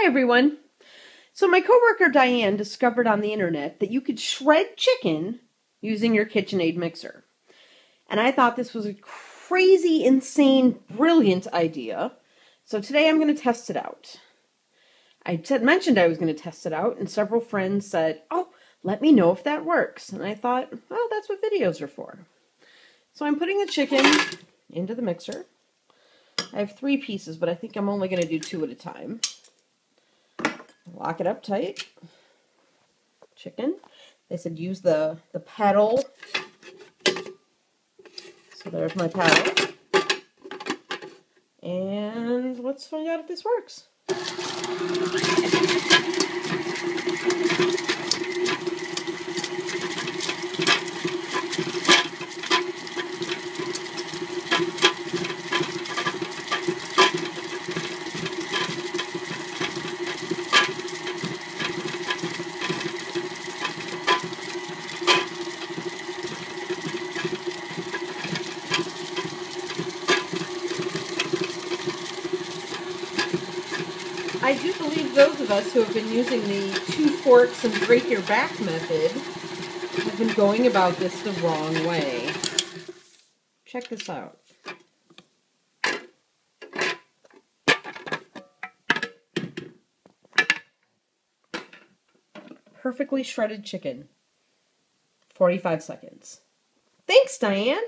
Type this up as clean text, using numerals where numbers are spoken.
everyone. So my coworker Diane discovered on the internet that you could shred chicken using your KitchenAid mixer. And I thought this was a crazy, insane, brilliant idea. So today I'm going to test it out. I mentioned I was going to test it out, and several friends said, "Oh, let me know if that works." And I thought, well, that's what videos are for. So I'm putting the chicken into the mixer. I have 3 pieces, but I think I'm only going to do 2 at a time. Lock it up tight. Chicken. They said use the paddle. So there's my paddle. And let's find out if this works. I do believe those of us who have been using the 2 forks and break your back method have been going about this the wrong way. Check this out. Perfectly shredded chicken. 45 seconds. Thanks, Diane.